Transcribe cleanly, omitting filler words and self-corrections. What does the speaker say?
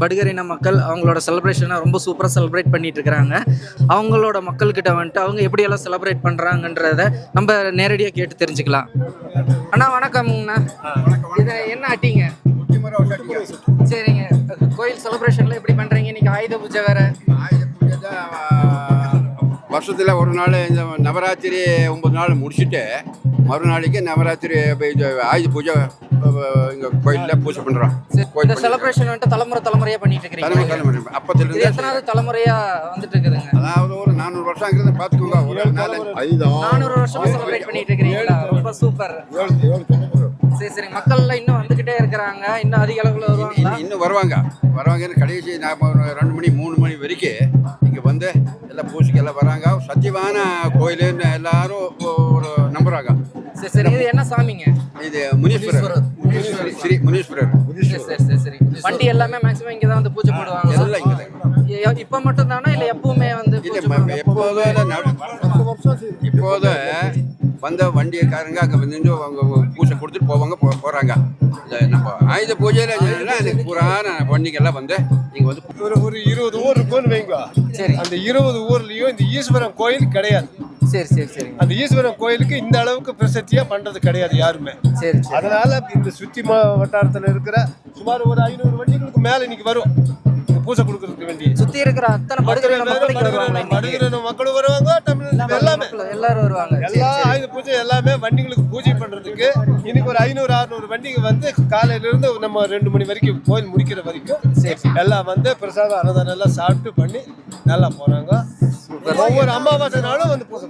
படுகர் இன மக்கள் அவங்களோட செலிப்ரேஷனை ரொம்ப சூப்பராக செலிப்ரேட் பண்ணிட்டு இருக்கிறாங்க. அவங்களோட மக்கள்கிட்ட வந்துட்டு அவங்க எப்படியெல்லாம் செலிப்ரேட் பண்ணுறாங்கன்றத நம்ம நேரடியாக கேட்டு தெரிஞ்சுக்கலாம். அண்ணா வணக்கம்ண்ணா. இது என்ன அட்டிங்க? சரிங்க. கோயில் செலிப்ரேஷன்ல எப்படி பண்றீங்க? இன்னைக்கு ஆயுத பூஜை வேற. ஆயுத பூஜை தான் வருஷத்தில் ஒரு நாள் இந்த நவராத்திரி 9 நாள் முடிச்சுட்டு மறுநாளைக்கு நவராத்திரி ஆயுத பூஜை இங்கே கோயிலில் பூஜை பண்ணுறோம். இந்த செலிப்ரேஷன் வந்துட்டு தலைமுறையாக பண்ணிட்டு இருக்கீங்க. தலைமுறை அப்பத்திலிருந்து எத்தனாவது தலைமுறையா வந்துட்டு இருக்குதுங்க? அதாவது ஒரு 400 வருஷம் ஆகிறது பார்த்துக்கோங்க. ஒரு 400 வருஷமா செலிப்ரேட் பண்ணிட்டு இருக்கீங்களா? ரொம்ப சூப்பர். சரி சரி. மக்கள்லாம் இன்னும் வந்துகிட்டே இருக்கிறாங்க. இன்னும் அதிக அளவில் வருவாங்க. இன்னும் வருவாங்கன்னு கடைசி 2 மணி 3 மணி வரைக்கும் இங்கே வந்து எல்லாம் பூஜைக்கு எல்லாம் வராங்க. சத்தியமான கோயிலுன்னு எல்லாரும் ஒரு நம்புறாங்க. சரி சரி. இது என்ன சாமிங்க? இது முனீஸ்வரர். ஸ்ரீ முனீஸ்வரர். சரி சரி சரி. வண்டி எல்லாமே மேக்ஸிமம் இங்கே தான் வந்து பூஜை போடுவாங்க. எல்லாம் இங்கே தான். இப்போ மட்டும் தானா இல்லை எப்பவுமே வந்து? இப்போது வந்த வண்டியக்காரங்க அங்கே வந்து அவங்க பூஜை கொடுத்துட்டு போகிறாங்க. நம்ம ஆயுத பூஜையில் புறான வண்டிகள்லாம் வந்து இங்கே வந்து ஒரு 20 ஊர் இருக்குன்னு வைங்க. சரி. அந்த 20 ஊர்லயும் இந்த ஈஸ்வரன் கோயில் கிடையாது. சரி சரி சரி. அந்த ஈஸ்வரன் கோயிலுக்கு இந்த அளவுக்கு பிரசித்தியா பண்றது கிடையாது யாருமே. சரி. அதனால இந்த சுத்தி வட்டாரத்துல இருக்கிற சுமார் ஒரு 500 வண்டிகளுக்கு மேல இன்னைக்கு வரும் பூஜை கொடுக்கறதுக்கு வேண்டி. சுத்தி இருக்கிற அத்தனை படுகிற மக்களும் வருவாங்க. தமிழ் எல்லாரும் வருவாங்க. எல்லா ஆயுத பூஜை எல்லாமே வண்டிகளுக்கு பூஜை பண்றதுக்கு இன்னைக்கு ஒரு 500-600 வண்டிங்க வந்து காலையில இருந்து நம்ம 2 மணி வரைக்கும் கோயில் முடிக்கிற வரைக்கும் எல்லாம் வந்து பிரசாதம் அன்னதானம் எல்லாம் சாப்பிட்டு பண்ணி நல்லா போறாங்க. ஒவ்வொரு அமாவாசை நாளும் வந்து பூஜை.